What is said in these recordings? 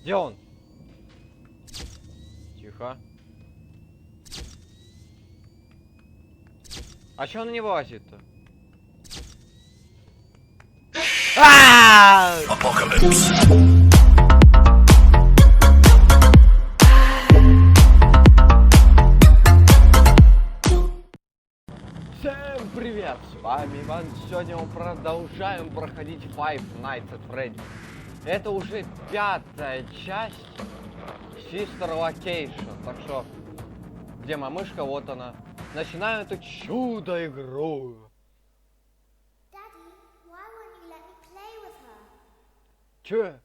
Где он? Тихо. А чё он не вылазит-то? Всем привет! С вами Иван. Сегодня мы продолжаем проходить Five Nights at Freddy. Это уже 5-я часть Sister Location. Так что, где моя мышка? Вот она. Начинаем эту чудо-игру. Чё?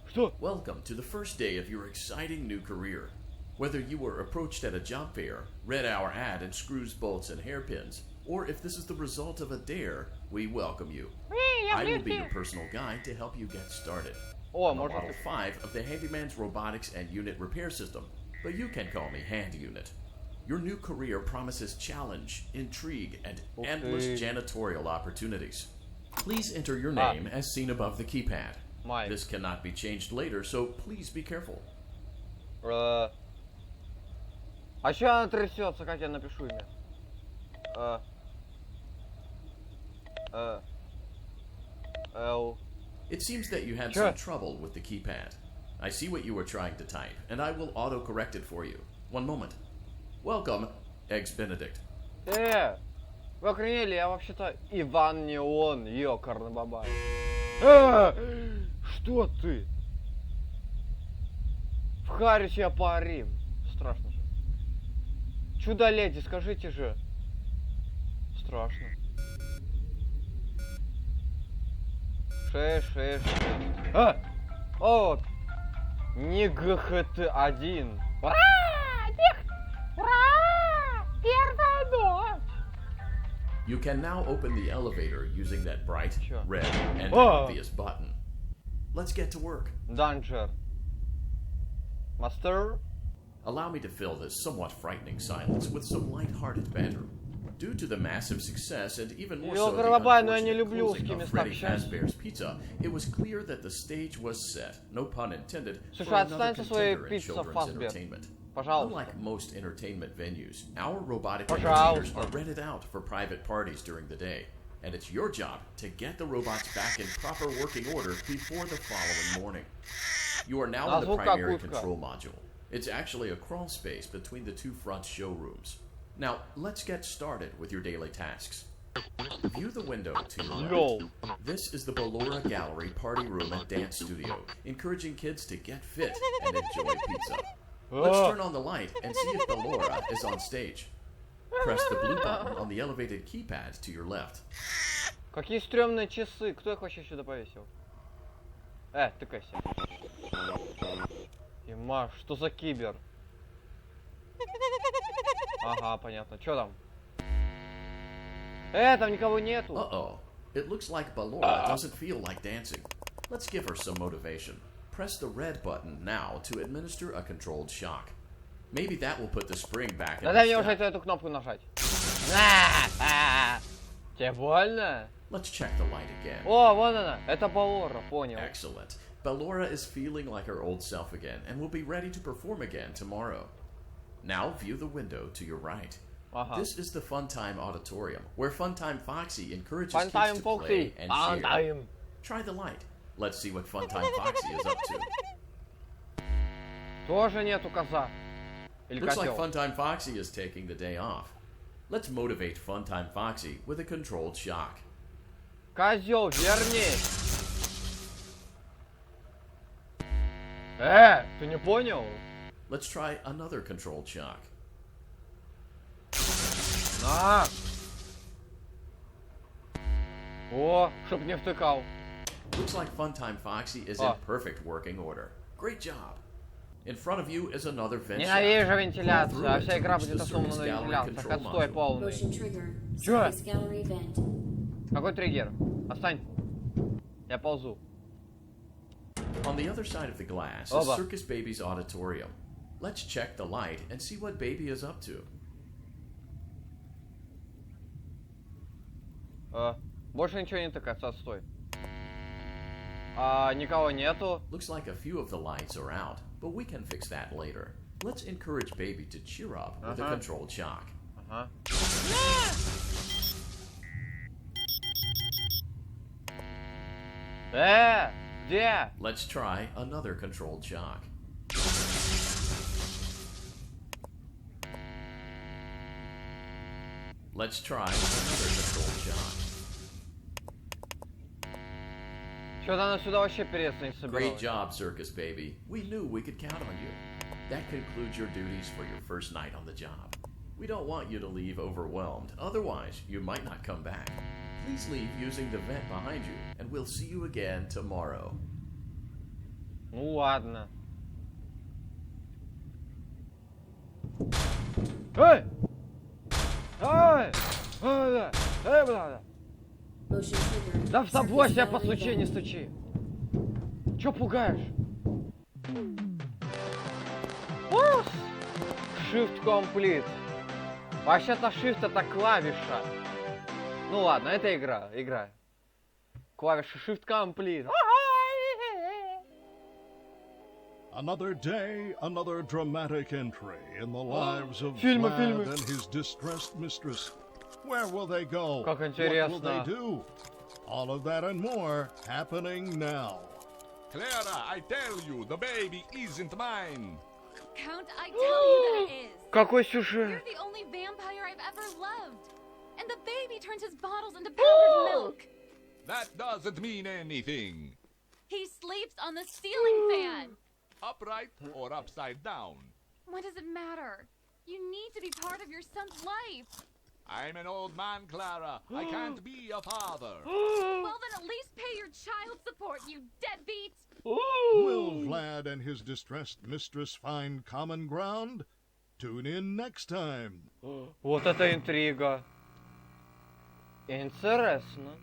Что? Welcome to the first day of your exciting new career. Whether you were approached at a job fair, read our ad in screws, bolts, and hairpins, or if this is the result of a dare, we welcome you. I will be your personal guide to help you get started. I'm a Model 5 of the Handyman's Robotics and Unit Repair System, but you can call me Hand Unit. Your new career promises challenge, intrigue, and endless janitorial opportunities. Please enter your name as seen above the keypad. This cannot be changed later, so please be careful. А чё она трясется, как я напишу имя? Л. It seems that you had some trouble with the keypad. I see what you were trying to type, and I will auto-correct it for you. One moment. Welcome, Eggs Benedict. Вы охренели, я вообще-то Иван не он, ёкарный бабай. Что ты? В Харюс я парим. Страшно же. Чудо-леди, скажите же. Страшно. 6. О! Не ГХТ-1. Ура! Первая ночь! You can now open the elevator using that bright, red, and obvious button. Let's get to work. Danger. Master. Allow me to fill this somewhat frightening silence with some light-hearted banter. Due to the massive success and even more so the unfortunate closing of Freddy Fazbear's Pizza, it was clear that the stage was set, no pun intended, for another contender in children's entertainment. Unlike most entertainment venues, our robotic entertainers are rented out for private parties during the day. And it's your job to get the robots back in proper working order before the following morning. You are now in the primary control module. It's actually a crawl space between the two front showrooms. Now, let's get started with your daily tasks. View the window to your left. This is the Ballora Gallery Party Room and Dance Studio, encouraging kids to get fit and enjoy pizza. Let's turn on the light and see if Ballora is on stage. Press the blue button on the elevated keypad to your left. Какие стрёмные часы. Кто их вообще сюда повесил? Тыкайся. Има, что за кибер? Ага, понятно. Чё там? Там никого нету. Uh-oh. It looks like Ballora doesn't feel like dancing. Let's give her some motivation. Press the red button now to administer a controlled shock. Maybe that will put the spring back in the дай мне уже эту кнопку нажать. Тебе больно? Let's check the light again. О, вон она. Это Ballora, понял. Excellent. Ballora is feeling like her old self again and will be ready to perform again tomorrow. Now view the window to your right. This is the Funtime Auditorium, where Funtime Foxy encourages kids to play and share. Try the light. Let's see what Funtime Foxy is up to. Тоже нету коза. Looks like Funtime Foxy is taking the day off. Let's motivate Funtime Foxy with a controlled shock. Козел, вернись! Ты не понял? Let's try another controlled shock. На! О, чтоб не втыкал. Looks like Funtime Foxy is in perfect working order. Great job. In front of you is another vent. Ненавижу вентиляцию, а вся игра будет основана на вентиляциях. Отстой полный. Чё? Какой триггер? Отстань. Я ползу. On the other side of the glass is Circus Baby's auditorium. Let's check the light and see what Baby is up to. Больше ничего не тыкается, отстой. Никого нету. Looks like a few of the lights are out, but we can fix that later. Let's encourage baby to cheer up with a controlled shock. Где? Let's try another controlled shock. Let's try another controlled shock. Что-то она сюда вообще переться не собиралась. Great job, circus baby. We knew we could count on you. That concludes your duties for your first night on the job. We don't want you to leave overwhelmed. Otherwise, you might not come back. Please leave using the vent behind you, and we'll see you again tomorrow. Ну ладно. Эй! Эй! Эй, бля! Да в тобой себя постучи, не стучи. Чё пугаешь? Shift Complete. Вообще-то Shift это клавиша. Ну ладно, это игра. Клавиша Shift Complete. Another day, another dramatic entry in the lives of Vlad and his distressed mistress. Where will they go? Как What интересно. will they do? All of that and more happening now. Clara, I tell you, the baby isn't mine. Count, I tell you that it is. Какой сюжет? You're the only vampire I've ever loved. And the baby turns his bottles into powdered milk. That doesn't mean anything. He sleeps on the ceiling fan. Upright or upside down. What does it matter? You need to be part of your son's life. I'm an old man, Clara. I can't be a father. Well, then at least pay your child support, you deadbeat. Will Vlad and his distressed mistress find common ground? Tune in next time. Вот это интрига. Интересно.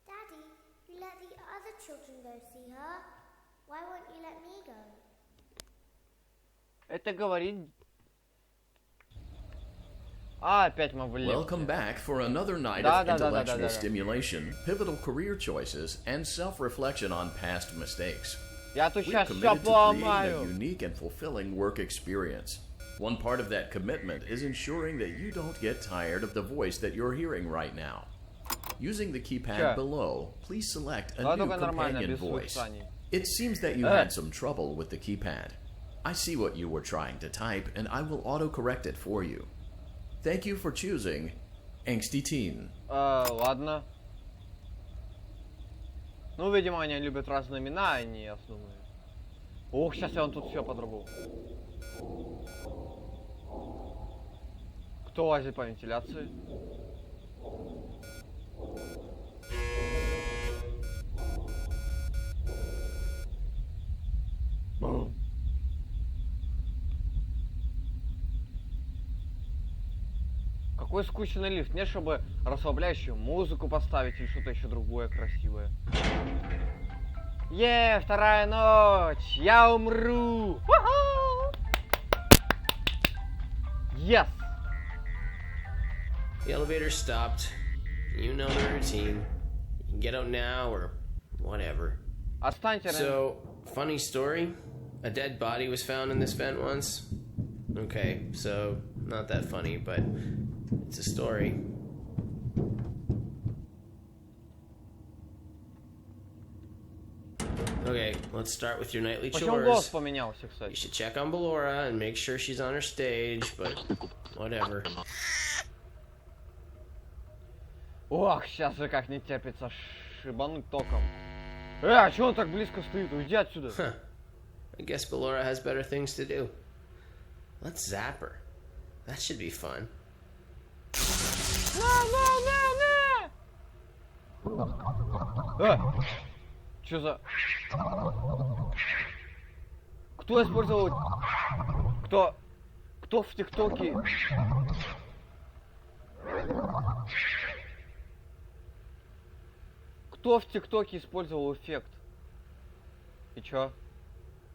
Daddy, you let the other children go see her. Why won't you let me go? Это говорит... опять мы в лифте. Welcome back for another night of intellectual stimulation, pivotal career choices, and self-reflection on past mistakes. Я тут We're сейчас все committed to creating a поломаю. unique and fulfilling work experience. One part of that commitment is ensuring that you don't get tired of the voice that you're hearing right now. Using the keypad below, please select a new companion voice. It seems that you had some trouble with the keypad. I see what you were trying to type, and I will auto-correct it for you. Thank you for choosing Angsty Teen. Ладно. Ну, видимо, они любят разные имена, а не основные. Ох, сейчас я вам тут все по-другому. Кто лазит по вентиляции? Какой скучный лифт. Нет, чтобы расслабляющую музыку поставить или что-то еще другое красивое. Вторая ночь! Я умру! Yes! The elevator stopped. You know the routine. You can get out now or whatever. Останьте. So, funny story. A dead body was found in this vent once. Okay, so not that funny, but it's a story. Okay, let's start with your nightly Почему голос chores. поменялся, You кстати? should check on Ballora and make sure she's on her stage, but whatever. Ох, сейчас же как не терпится шибануть током. А чё он так близко стоит? Уйди отсюда. Huh. I guess Ballora has better things to do. Let's zap her. That should be fun. Чё за... Кто использовал... Кто в ТикТоке... Кто в ТикТоке использовал эффект? И чё?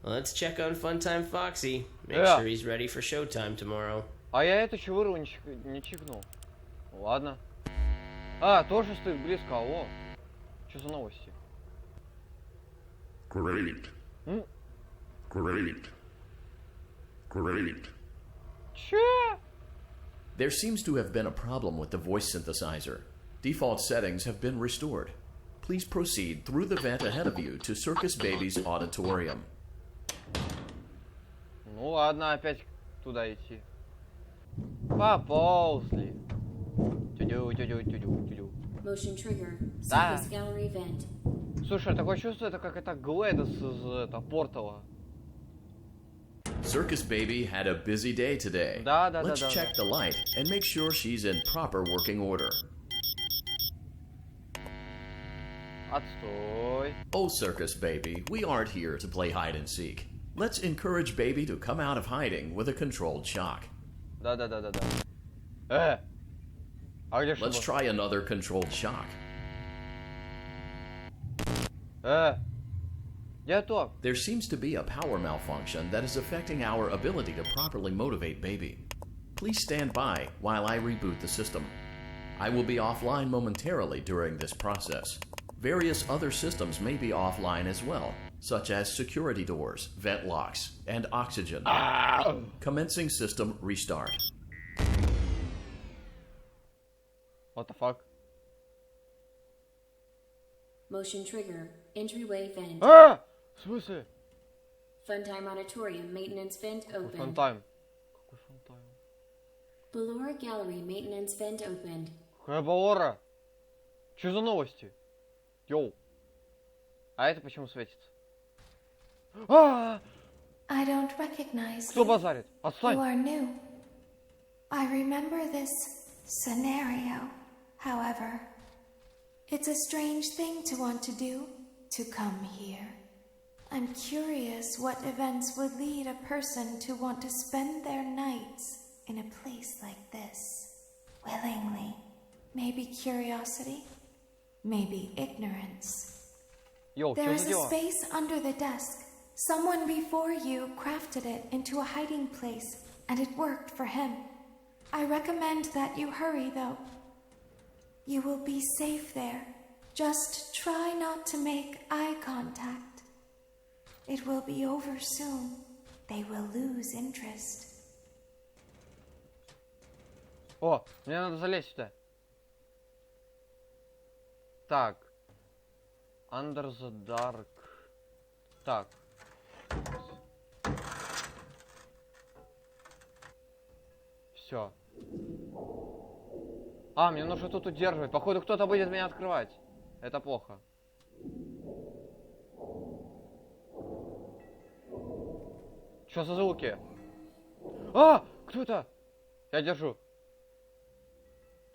Let's check on Funtime Foxy. Make sure he's ready for showtime tomorrow. А я это чего не чикнул. Ладно. А, тоже стоит близко. Алло. Что за новости? Great. Great. Great. Че? There seems to have been a problem with the voice synthesizer. Default settings have been restored. Please proceed through the vent ahead of you to Circus Baby's auditorium. Ну ладно, опять туда идти. Поползли. Тю-дю-тю-дю-тю-дю-тю-дю. Motion trigger. Да. Surface gallery vent. Слушай, такое чувство, это как это Глэдис из Портала. Circus Baby had a busy day today. Да. Let's check the light and make sure she's in proper working order. Отстой. Oh, Circus Baby, we aren't here to play hide and seek. Let's encourage Baby to come out of hiding with a controlled shock. Да. А где Let's try another controlled shock. Готов. There seems to be a power malfunction that is affecting our ability to properly motivate Baby. Please stand by while I reboot the system. I will be offline momentarily during this process. Various other systems may be offline as well, such as security doors, vent locks, and oxygen. Commencing system restart. What the fuck? Motion trigger. Entryway vent. В смысле? Funtime auditorium maintenance vent opened. Фантайм. Какой фантайм? Ballora gallery maintenance vent opened. Какая Балора? Что за новости? Йоу. А это почему светится? I don't recognize Кто you. базарит? You Отстань. are new. I remember this scenario, however. It's a strange thing to want to do, to come here. I'm curious what events would lead a person to want to spend their nights in a place like this. Willingly. Maybe curiosity, maybe ignorance. Йоу, There что is за a дела? space under the desk. Someone before you crafted it into a hiding place, and it worked for him. I recommend that you hurry, though. You will be safe there. Just try not to make eye contact. It will be over soon. They will lose interest. О, мне надо залезть сюда. Так. Under the dark. Так. Все. А, мне нужно тут удерживать. Походу, кто-то будет меня открывать. Это плохо. Что за звуки? А! Кто это? Я держу.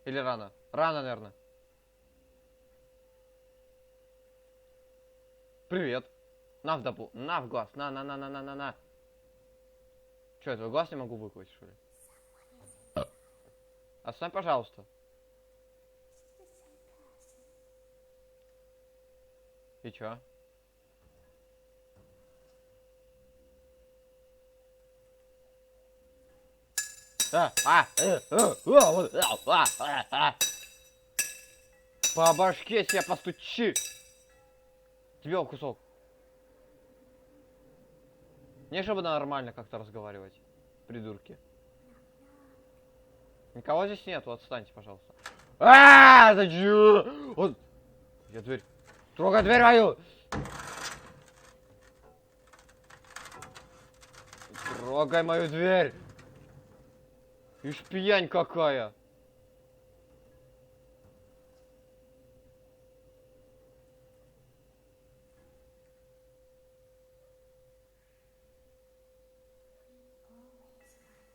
Или рано? Рано, наверное. Привет. На в допу. На в глаз. На. Что, я твой глаз не могу выкурить, что ли? Оставь, пожалуйста. И чё? По башке себя постучи. Тебе кусок. Не, чтобы нормально как-то разговаривать, придурки. Никого здесь нету, отстаньте, пожалуйста. Зачем? Вот. Я дверь. Трогай дверь мою! Трогай мою дверь! Ишь, пьянь какая!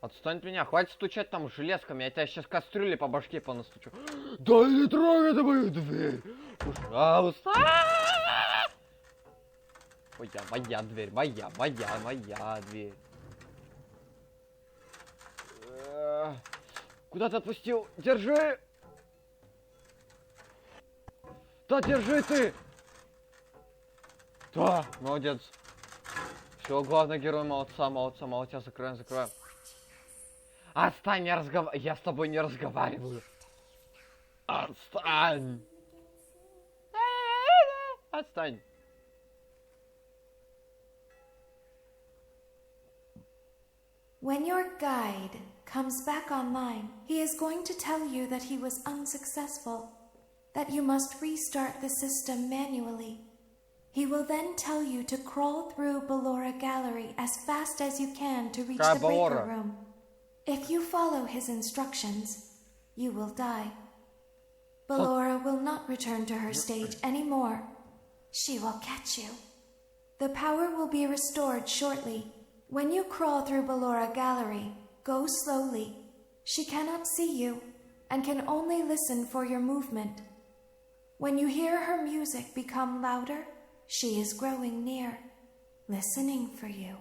Отстань от меня, хватит стучать там железками, я тебя сейчас кастрюлей по башке понастучу. Да не трогай ты мою дверь! Пожалуйста! Моя дверь, моя дверь. Куда ты отпустил? Держи! Да держи ты! Да, молодец. Все, главный герой, молодца, закрываем. Отстань, не разговаривай. Я с тобой не разговариваю. Отстань. Отстань. When your guide comes back online, he is going to tell you that he was unsuccessful, that you must restart the system manually. He will then tell you to crawl through Ballora Gallery as fast as you can to reach the breaker room. If you follow his instructions, you will die. Ballora will not return to her stage anymore. She will catch you. The power will be restored shortly. When you crawl through Ballora Gallery, go slowly. She cannot see you and can only listen for your movement. When you hear her music become louder, she is growing near, listening for you.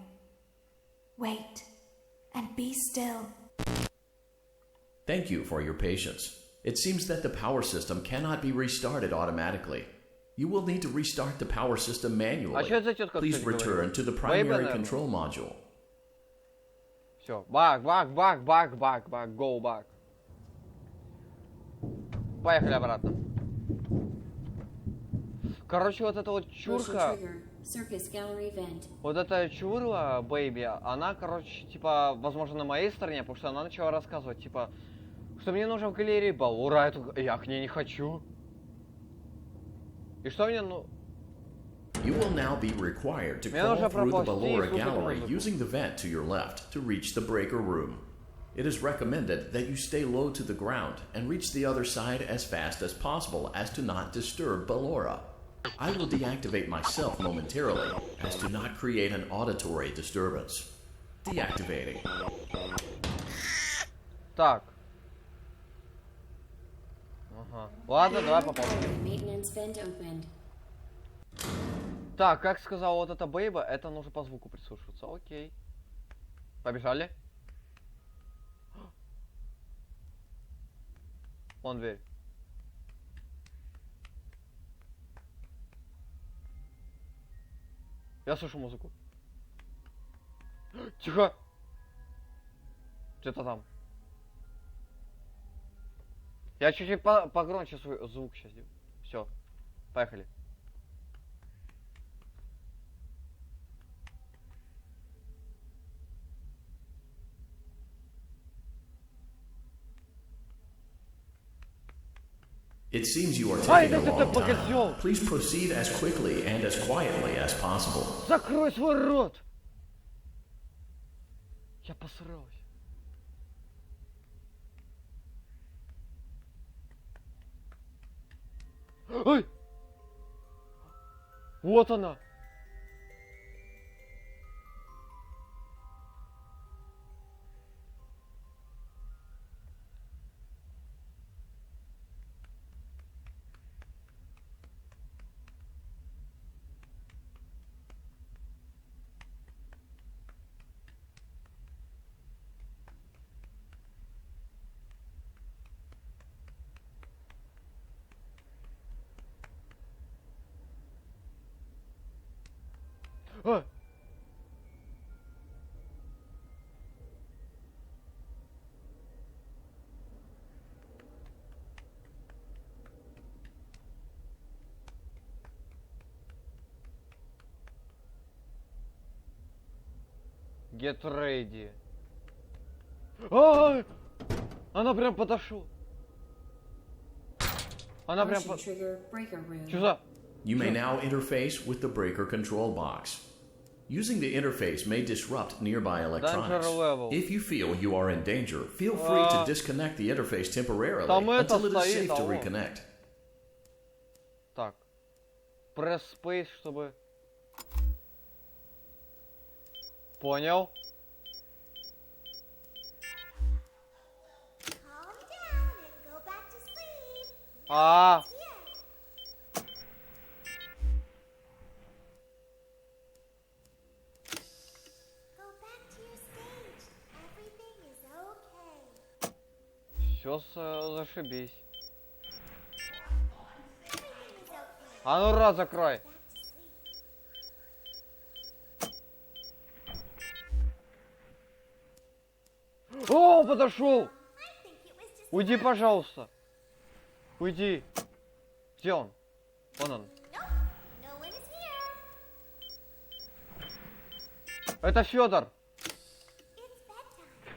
Wait and be still. Thank you for your patience. It seems that the power system cannot be restarted automatically. You will need to restart the power system manually. Please return to the primary control module. Все, бак, go back. Поехали обратно. Короче, вот эта вот чурка, вот эта чурла, бэйби, она, короче, типа, возможно, на моей стороне, потому что она начала рассказывать, типа, что мне нужно в галерее Бallora, я к ней не хочу. И что мне, ну... You will now be required to crawl through the Ballora Gallery using the vent to your left to reach the breaker room. It is recommended that you stay low to the ground and reach the other side as fast as possible as to not disturb Ballora. I will deactivate myself momentarily as to not create an auditory disturbance. Deactivating. Так. Ага. Ладно, давай попробуем. Так, как сказала вот эта бейба, это нужно по звуку прислушиваться. Окей. Побежали. Вон дверь. Я слышу музыку. Тихо! Что-то там. Я чуть-чуть погромче свой звук сейчас сделаю. Все, поехали. It seems you are taking a long time. Please proceed as quickly and as quietly as possible. Закрой свой рот! Я посрался. Ой! Вот она! А! Get ready. А! Она прям подошла. Она прям под... Что за... You may now interface with the breaker control box. Using the interface may disrupt nearby electronics. If you feel you are in danger, feel free to disconnect the interface temporarily until it is safe to reconnect. Так. Press space, чтобы... Понял. А. Все зашибись. А ну рот закрой. О, подошел! Уйди, пожалуйста. Уйди. Где он? Вон он. Это Федор.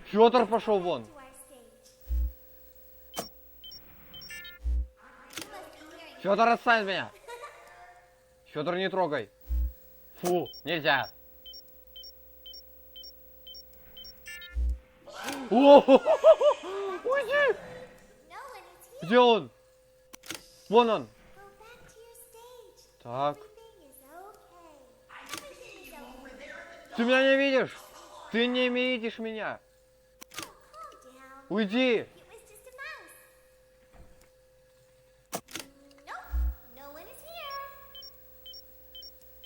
Федор пошел вон. Федор, отстань от меня. Федор, не трогай. Фу, нельзя. Уйди. Где он? Вон он. Так. Ты меня не видишь? Ты не видишь меня. Уйди.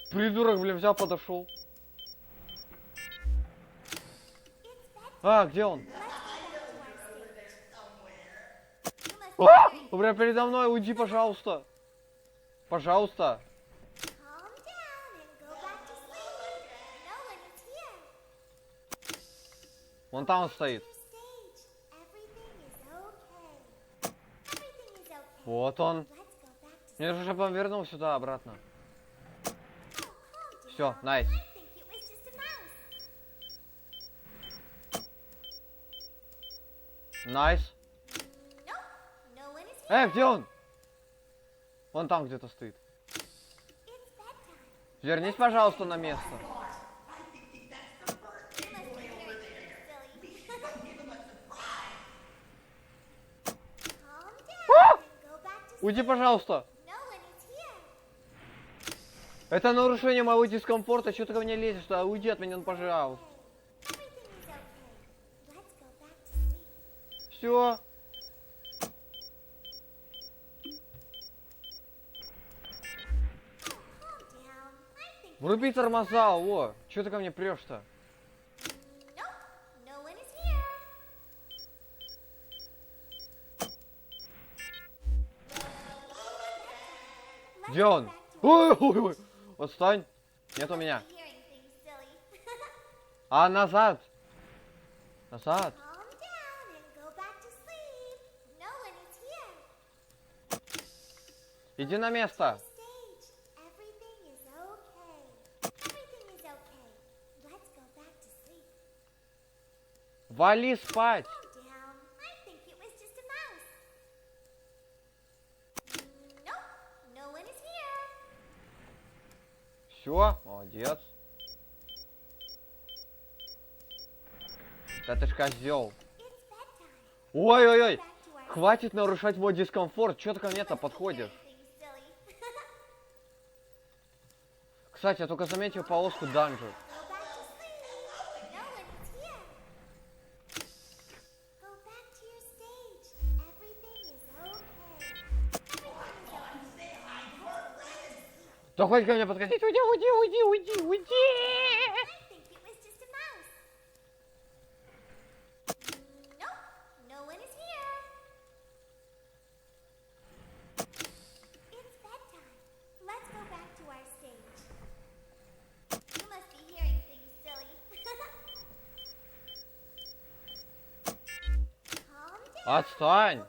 Придурок, блин, взял, подошел. А, где он? А! Он прям передо мной, уйди, пожалуйста. Пожалуйста. Вон там он стоит. Вот он. Мне нужно, чтобы он вернул сюда обратно. Все, найс. Найс. Где он? Он там где-то стоит. Вернись, пожалуйста, на место. Уйди, пожалуйста. Это нарушение моего дискомфорта. Что ты ко мне лезешь? Да, уйди от меня, пожалуйста. Все. Вруби тормоза, о. Что ты ко мне прешь-то? Где он? Ой, ой, ой. Отстань. Нет у меня. А, назад. Назад. Иди на место. Вали спать. Все, молодец. Да ты ж козел. Ой-ой-ой. Хватит нарушать мой дискомфорт. Че ты ко мне-то подходишь? Кстати, я только заметил полоску данжер. Да хватит ко мне подходить. Уйди, уйди, уйди, уйди, уйди. Отстань.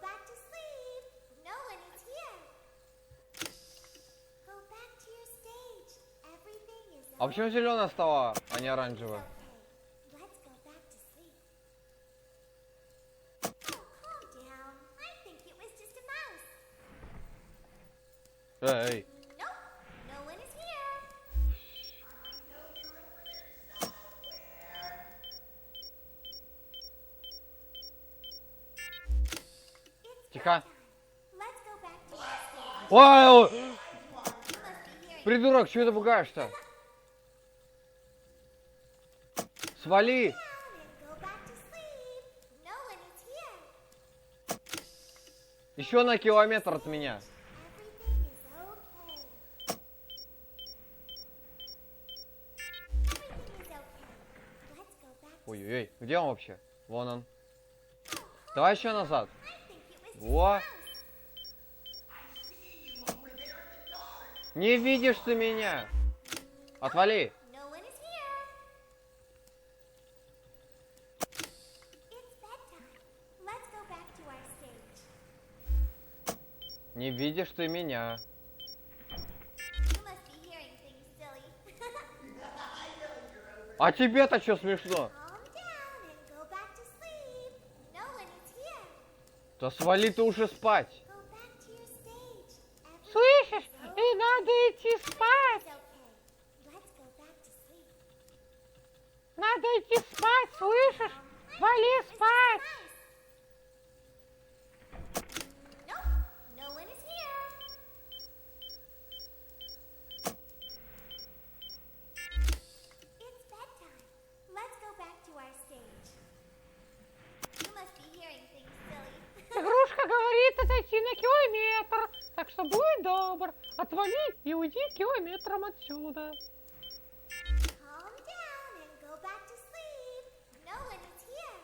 А почему зеленая стала, а не оранжевая? Эй. Тихо. Ой, ой. Придурок, чего ты пугаешь-то? Свали! Еще на километр от меня. Ой-ой-ой, где он вообще? Вон он. Давай еще назад. Во. Не видишь ты меня. Отвали. Не видишь ты меня. You must be hearing things, silly. А тебе-то что смешно? Calm down and go back to sleep. No one is here. Да свали ты уже спать. Go back to your stage. Слышишь? И надо идти спать. It's okay. Let's go back to sleep. Надо идти спать, слышишь? Вали спать. Nope, no one is here. It's bedtime. Let's go back to our stage. You must be hearing things, silly. Игрушка говорит отойти на километр. Так что будь добр, отвали и уйди километром отсюда. Calm down and go back to sleep. No one is here.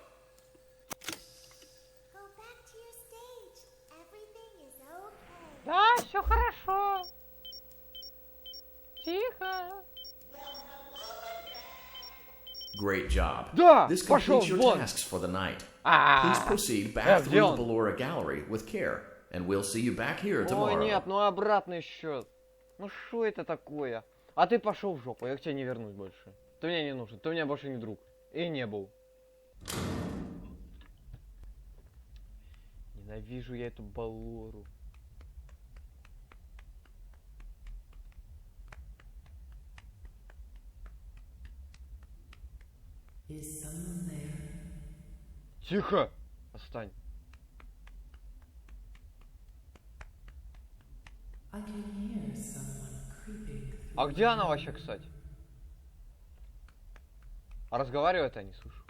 Go back to your stage. Everything is okay. Да, все хорошо. Тихо. Great job. Да, This пошел completes your вон. tasks for the night. А, Please proceed back где through the он? Ballora Gallery with care, and we'll see you back here Ой, tomorrow. нет, ну обратный счет. Ну что это такое? А ты пошел в жопу, я к тебе не вернусь больше. Ты мне не нужен, ты у меня больше не друг. И не был. Ненавижу я эту Баллору. Тихо! Отстань. А где она вообще, кстати? А разговаривает я не слышу.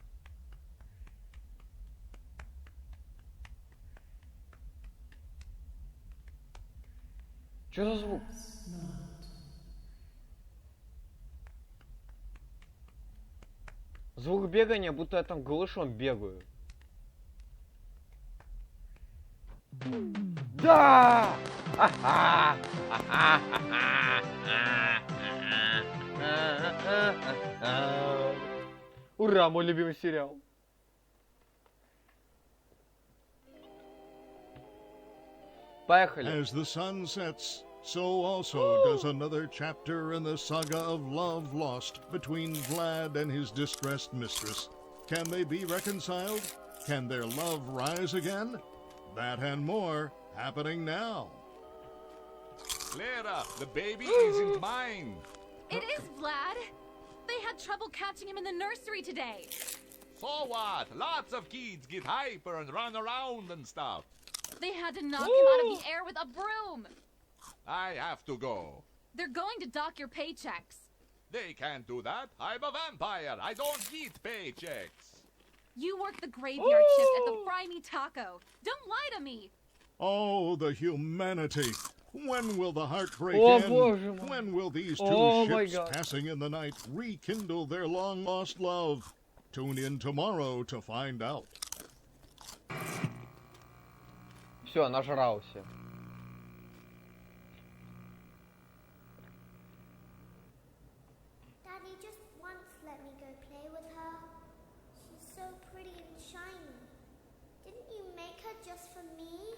Что за звук? Звук бегания, будто я там голышом бегаю. Да! Ура, мой любимый сериал. Поехали. As the sun sets, so also does another chapter in the saga of love lost between Vlad and his distressed mistress. Can they be reconciled? Can their love rise again? That and more happening now. Clara, the baby isn't mine. It is, Vlad. They had trouble catching him in the nursery today. So what? Lots of kids get hyper and run around and stuff. They had to knock him out of the air with a broom. I have to go. They're going to dock your paychecks. They can't do that. I'm a vampire. I don't get paychecks. You work the graveyard shift at the Fry Me Taco. Don't lie to me. Oh, the humanity. When will the heartbreak Oh, end? Боже мой. When will these two Oh, my ships God. passing in the night rekindle their long-lost love? Tune in tomorrow to find out. Все, нажрался. Daddy just once let me go play with her. She's so pretty and shiny. Didn't you make her just for me?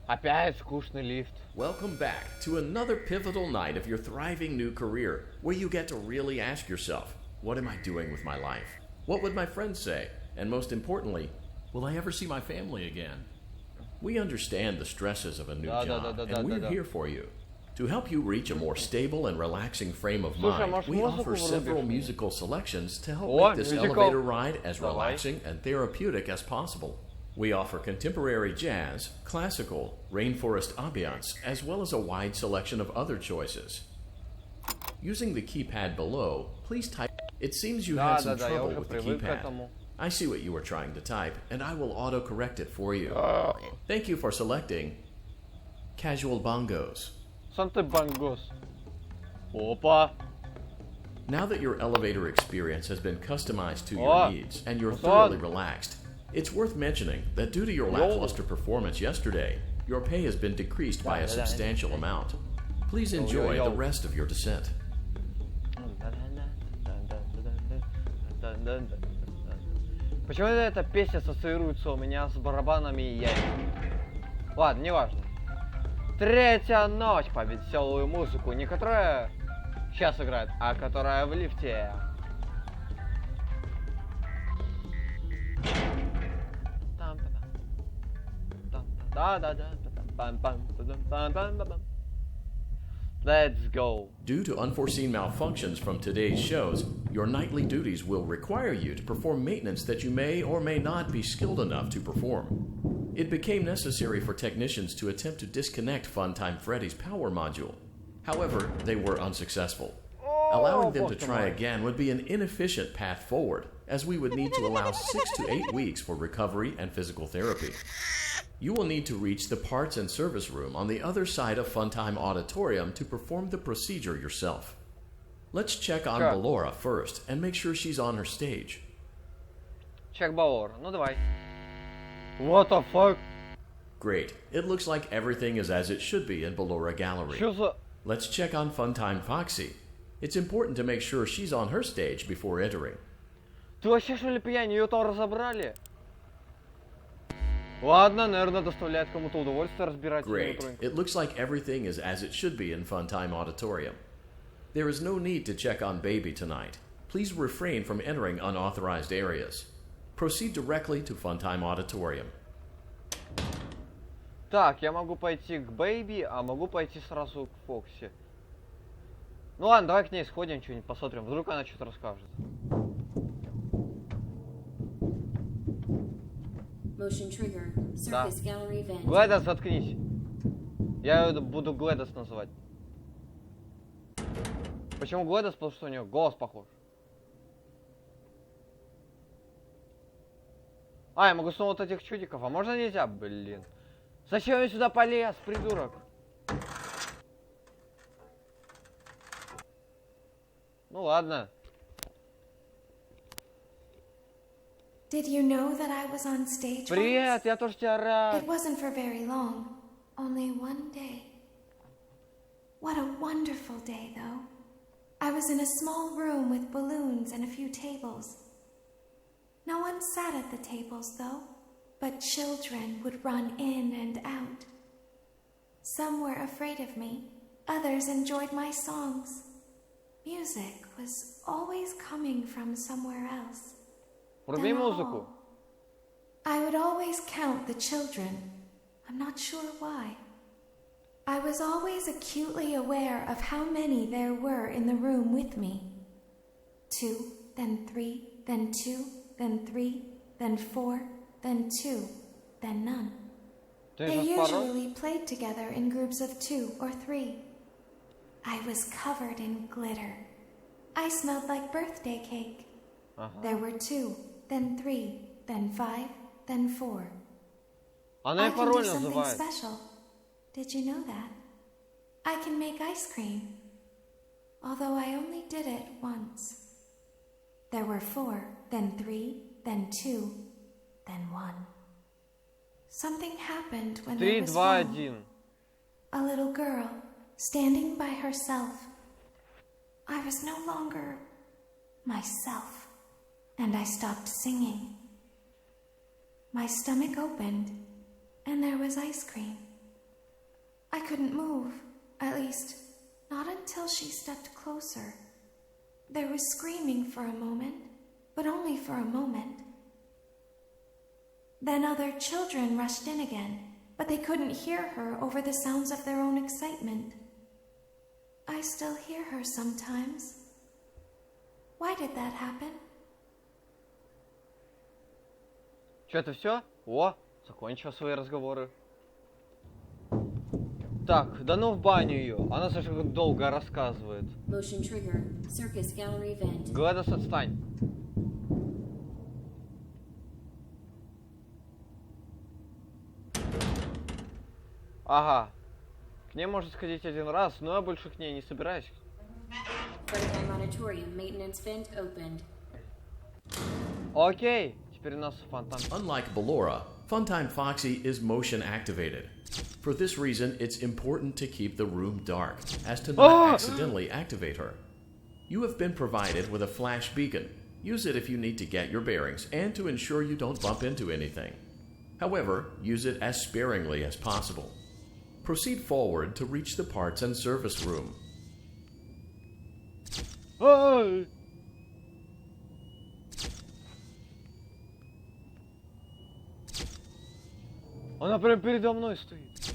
Опять скучный лифт. Welcome back to another pivotal night of your thriving new career, where you get to really ask yourself, what am I doing with my life? What would my friends say? And most importantly, will I ever see my family again? We understand the stresses of a new job, and we're here for you. To help you reach a more stable and relaxing frame of mind, we offer several musical selections to help make this elevator ride as relaxing and therapeutic as possible. We offer contemporary jazz, classical, rainforest ambiance, as well as a wide selection of other choices. Using the keypad below, please type. It seems you had some trouble with the keypad. I see what you were trying to type, and I will auto-correct it for you. Thank you for selecting Casual Bongos. Сам ты бангос. Опа. Now that your elevator experience has been customized to your needs and you're thoroughly relaxed, it's worth mentioning that due to your lackluster performance yesterday, your pay has been decreased by a substantial amount. Please enjoy the rest of your descent. Почему эта песня ассоциируется у меня с барабанами и яйцами? Ладно, неважно. Третья ночь по веселую музыку, не которая сейчас играет, а которая в лифте. Let's go. Due to unforeseen malfunctions from today's shows, your nightly duties will require you to perform maintenance that you may or may not be skilled enough to perform. It became necessary for technicians to attempt to disconnect Funtime Freddy's power module. However, they were unsuccessful. Allowing them to try again would be an inefficient path forward, as we would need to allow 6 to 8 weeks for recovery and physical therapy. You will need to reach the parts and service room on the other side of Funtime Auditorium to perform the procedure yourself. Let's check on Ballora first and make sure she's on her stage. Check Ballora. Ну давай. What the fuck? Great. It looks like everything is as it should be in Ballora Gallery. Let's check on Funtime Foxy. It's important to make sure she's on her stage before entering. Ты вообще что ли пьянь? Ее-то разобрали? Ладно, наверное, доставляет кому-то удовольствие разбирать. Great. It looks like everything is as it should be in Funtime Auditorium. There is no need to check on Baby tonight. Please refrain from entering unauthorized areas. Proceed directly to Funtime Auditorium. Так, я могу пойти к Бэйби, а могу пойти сразу к Фокси. Ну ладно, давай к ней сходим, что-нибудь посмотрим. Вдруг она что-то расскажет. Motion trigger. Circus gallery event. Глэдос, заткнись. Я ее буду Глэдос называть. Почему Глэдос? Потому что у нее голос похож. А, я могу снова вот этих чудиков. А можно нельзя? Блин. Зачем я сюда полез, придурок? Ну ладно. Did you know that I was on stage Привет, once? я тоже тебя рад. It wasn't for very long. Only one day. What a wonderful day, though. I was in a small room with balloons and a few tables. No one sat at the tables, though, but children would run in and out. Some were afraid of me. Others enjoyed my songs. Music was always coming from somewhere else. Вруби музыку. I would always count the children. I'm not sure why. I was always acutely aware of how many there were in the room with me. 2, then 3, then 2, then 3, then 4, then 2, then none. They usually played together in groups of 2 or 3. I was covered in glitter. I smelled like birthday cake. There were 2, then 3, then 5, then 4. Она I и can пароль do something называет. special. Did you know that? I can make ice cream. Although I only did it once. There were 4, then 3, then 2, then 1. Something happened when there 3, was 2, 1. 1. A little girl, standing by herself. I was no longer myself, and I stopped singing. My stomach opened, and there was ice cream. I couldn't move, at least, not until she stepped closer. There was screaming for a moment, but only for a moment. Then other children rushed in again, but they couldn't hear her over the sounds of their own excitement. I still hear her sometimes. Why did that happen? Что, это все? О, закончила свои разговоры. Так, да ну в баню ее. Она слишком долго рассказывает. Motion trigger. Circus gallery event. Гладос, отстань. Ага. К ней можно сходить один раз, но я больше к ней не собираюсь. Auditorium maintenance vent opened. Окей. Теперь у нас фонтан. Unlike Ballora, Funtime Foxy is motion activated. For this reason, it's important to keep the room dark, as to not accidentally activate her. You have been provided with a flash beacon. Use it if you need to get your bearings and to ensure you don't bump into anything. However, use it as sparingly as possible. Proceed forward to reach the parts and service room. Ой! Она прям передо мной стоит.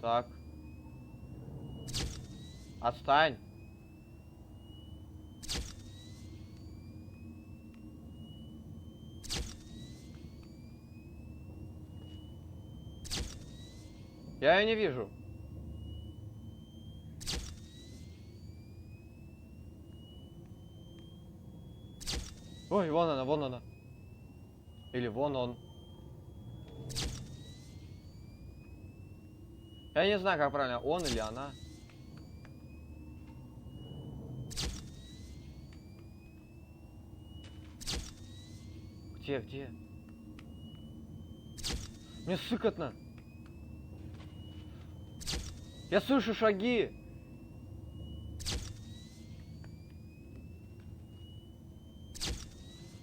Так. Отстань. Я ее не вижу. Ой, вон она, вон она. Или вон он. Я не знаю, как правильно, он или она. Где? Мне сыкотно. Я слышу шаги.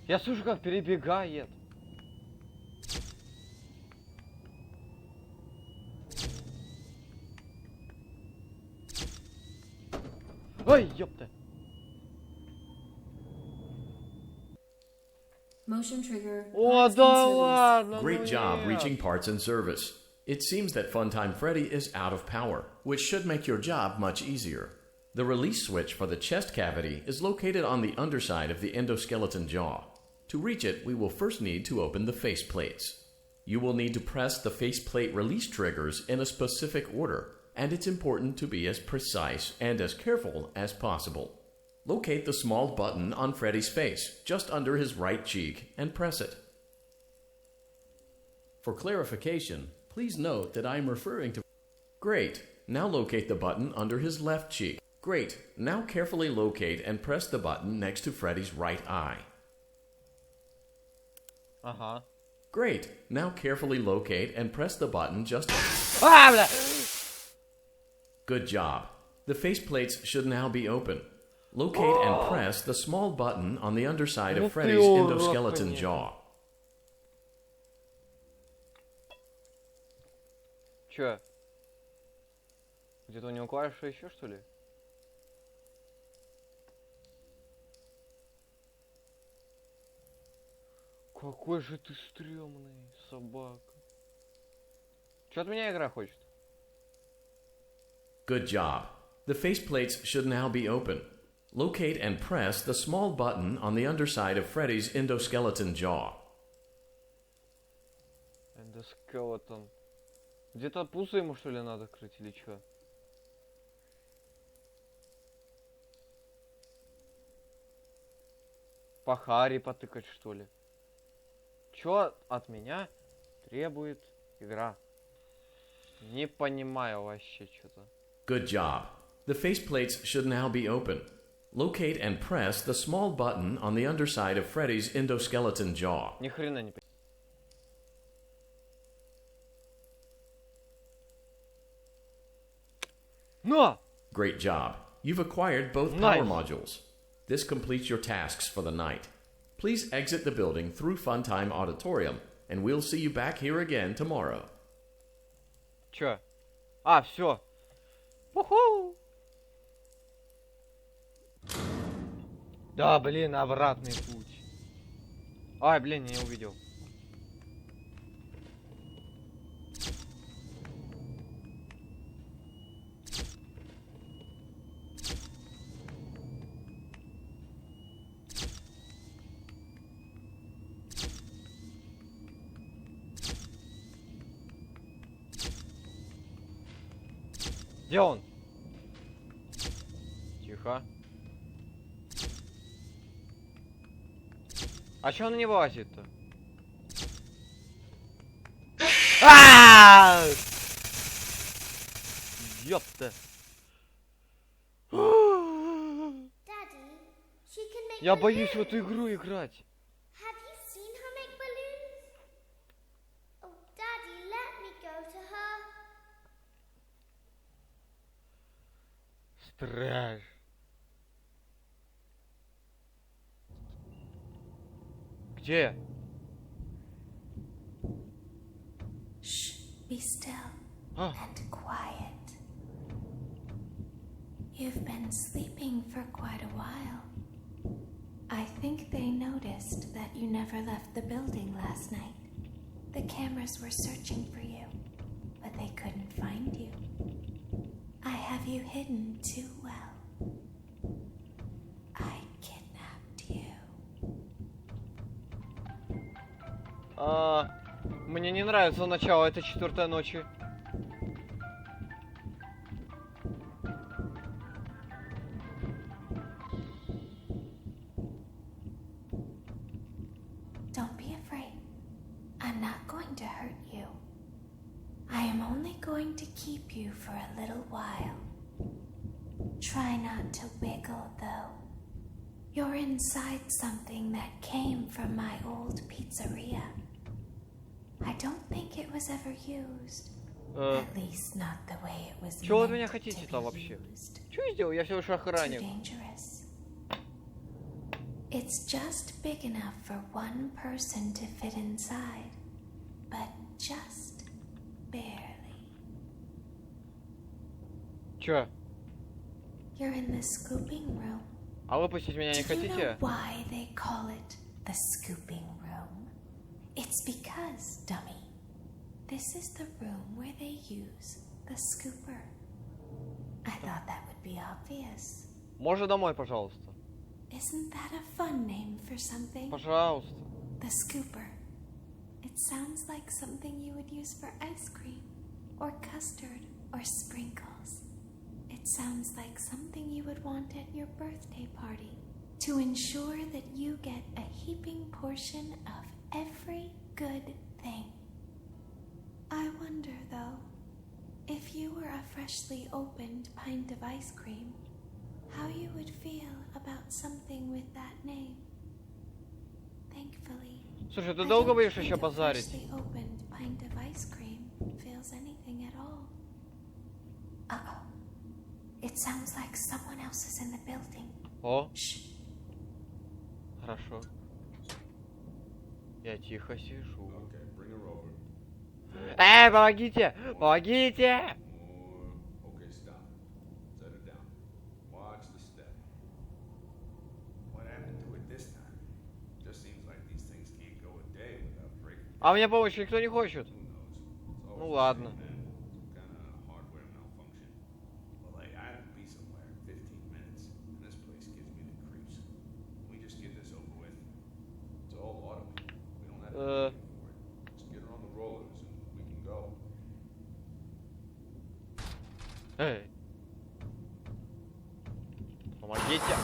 Я слышу, как перебегает. Ой, ёпта. Motion trigger. О, Parts да and service. ладно. Great ну job нет. reaching parts and service. It seems that Funtime Freddy is out of power, which should make your job much easier. The release switch for the chest cavity is located on the underside of the endoskeleton jaw. To reach it, we will first need to open the face plates. You will need to press the faceplate release triggers in a specific order, and it's important to be as precise and as careful as possible. Locate the small button on Freddy's face, just under his right cheek, and press it. For clarification, please note that I am referring to... Great. Now locate the button under his left cheek. Great. Now carefully locate and press the button next to Freddy's right eye. Ага. Great. Now carefully locate and press the button just... А, бля! Good job. The faceplates should now be open. Locate and press the small button on the underside of Freddy's endoskeleton jaw. Чё? Где-то у него клавиша еще, что ли? Какой же ты стрёмный, собака. Чё от меня игра хочет? Good job. The faceplates should now be open. Locate and press the small button on the underside of Freddy's endoskeleton jaw. Эндоскелетон. Где-то пузо ему, что ли, надо крыть, или чё? По Хари потыкать, что ли? Чё от меня требует игра? Не понимаю вообще что-то. Good job. The faceplates should now be open. Locate and press the small button on the underside of Freddy's endoskeleton jaw. Ни хрена не понимаю. Но! Great job. You've acquired both power modules. This completes your tasks for the night. Please exit the building through Funtime Auditorium, and we'll see you back here again tomorrow. Чё? А, всё. Уху! Да, блин, обратный путь. Ай, блин, я не увидел. Где он? Тихо. А чё он не вылазит-то? Ёпта. Я боюсь в эту игру играть. Have you seen her make balloons? Oh, Daddy, let me go to her. Страж. Где? Shh, be still and quiet. You've been sleeping for quite a while. I think they noticed that you never left the building last night. The cameras were searching for you, but they couldn't find you. I have you hidden too well. I kidnapped you. Мне не нравится начало этой 4-й ночи. Don't be afraid. I'm not going to hurt you. I am only going to keep you for a little while. Try not to wiggle, though. You're inside something that came from my old pizzeria. I don't think it was ever used. At least not the way it was. Чего вы от меня хотите-то вообще? Что я сделал? Я всего лишь охранник. It's just big enough for one person to fit inside, but just barely. Чё? You're in the scooping room. А выпустить меня не Do you know хотите? why they call it the scooping room? It's because, dummy, this is the room where they use the scooper. I thought that would be obvious. Можно домой, пожалуйста? Isn't that a fun name for something? Пожалуйста. The scooper. It sounds like something you would use for ice cream, or custard, or sprinkles. It sounds like something you would want at your birthday party, to ensure that you get a heaping portion of every good thing. I wonder, though, if you were a freshly opened pint of ice cream, how you would feel about something with that name. Thankfully, Слушай, ты долго будешь еще a базарить? freshly opened pint of ice cream feels anything at all. Uh-oh. It sounds like someone else is in the building. О, Shh. хорошо. Я тихо сижу. Помогите! Помогите! А мне помощь никто не хочет. Ну ладно. Эй. Помогите.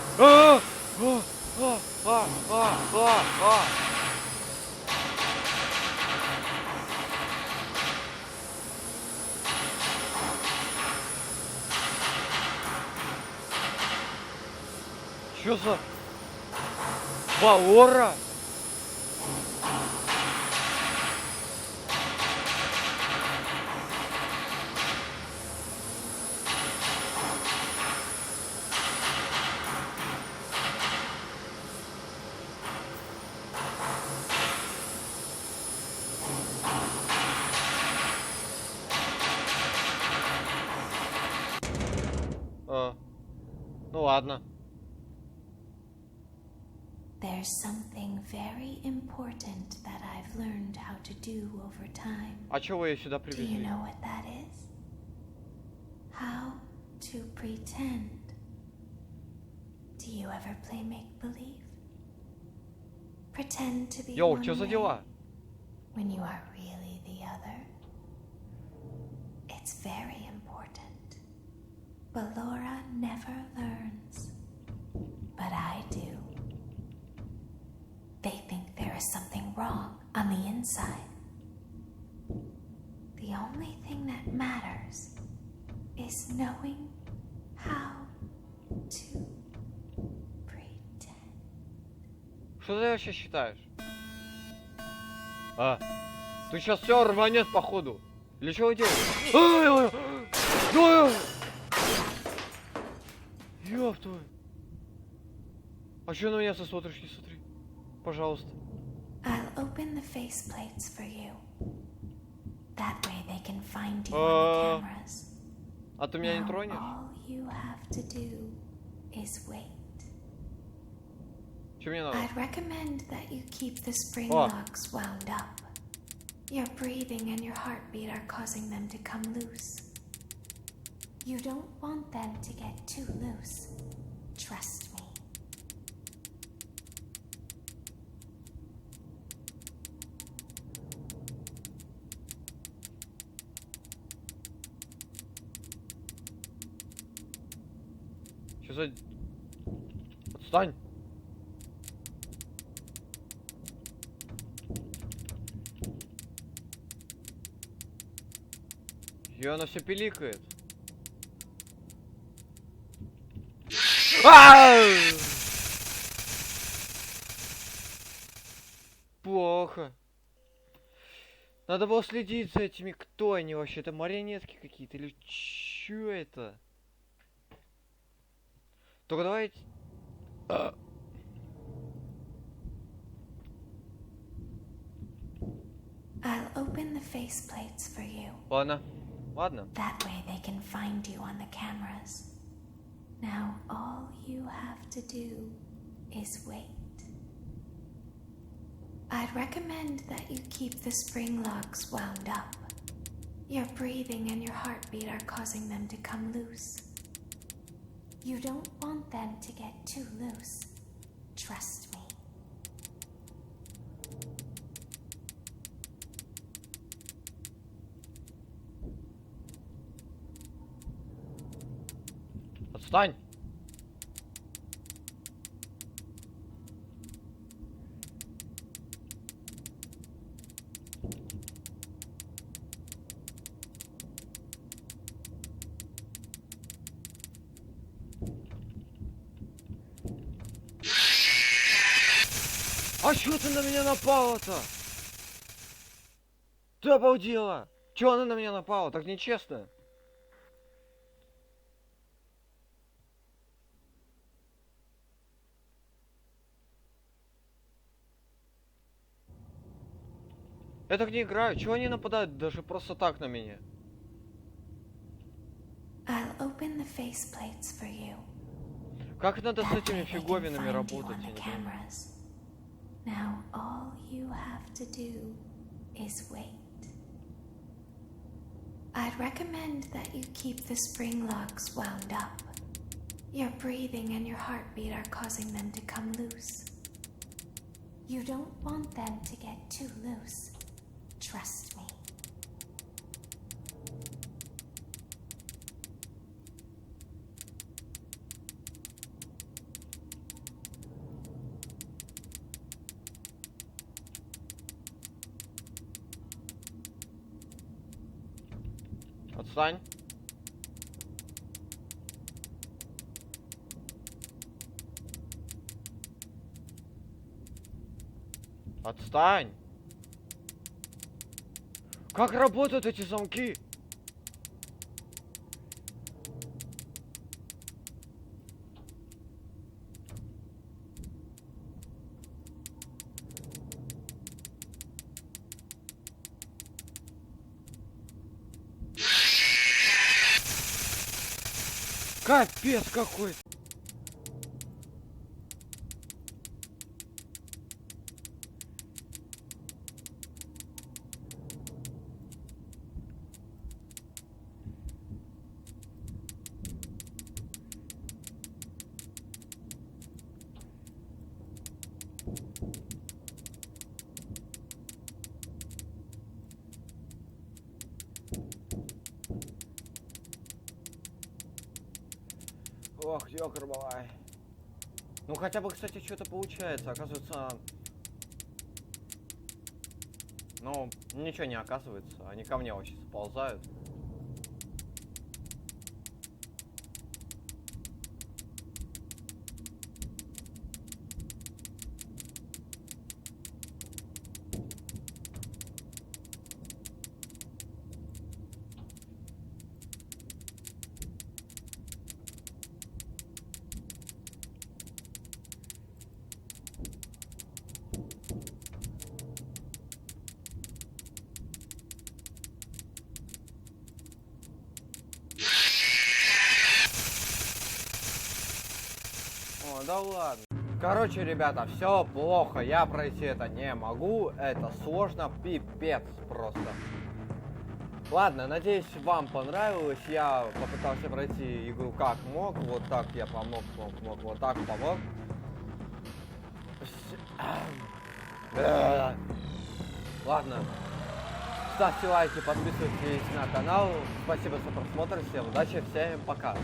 Чё за Валора? Ну ладно. There's something very important that I've learned how to do over time. А чего вы ее сюда Do you привезли? know what that is? How to pretend. Do you ever play make-believe? Pretend to be Йоу, one что за way дела? when you are really the other. It's very important. Ballora never learns, but I do. They think there is something wrong on the inside. The only thing that matters is knowing how to pretend. Что ты вообще считаешь? Ты сейчас все рванет походу. Или что вы делаете? Ёб твою. А что на меня смотришь? Не смотри. Пожалуйста. open the faceplates for you. That way they can find you on the cameras. А ты меня не тронешь? All you have to do is wait. Что мне надо? I'd recommend that you keep the spring locks wound up. Your breathing and your heartbeat are causing them to come loose. You don't want them to get too loose. Trust me. Что за... Отстань! Ее она все пиликает. Плохо. Надо было следить за этими, кто они вообще? Это марионетки какие-то или чё это? Только давайте... I'll open the faceplates for you. Ладно. Ладно. That way they can find you on the cameras. Now all you have to do is wait. I'd recommend that you keep the spring locks wound up. Your breathing and your heartbeat are causing them to come loose. You don't want them to get too loose. Trust me. Отстань! А чё ты на меня напала-то? Ты обалдела? Чё она на меня напала? Так нечестно. Я так не играю. Чего они нападают даже просто так на меня? I'll open the faceplates for you. Как надо с этими фиговинами работать? Now all you have to do is wait. I'd recommend that you keep the spring locks wound up. Your breathing and your heartbeat are causing them to come loose. You don't want them to get too loose. Trust me. Отстань. Отстань. Как работают эти замки? Капец какой! Ох, ёкарбалай. Ну хотя бы, кстати, что-то получается. Оказывается... Ну, ничего не оказывается. Они ко мне вообще сползают. да ладно. Короче, ребята, все плохо, я пройти это не могу, это сложно, пипец просто. Ладно, надеюсь, вам понравилось, я попытался пройти игру как мог, вот так я помог, вот так помог. Ладно, ставьте лайки, подписывайтесь на канал, спасибо за просмотр, всем удачи, всем пока.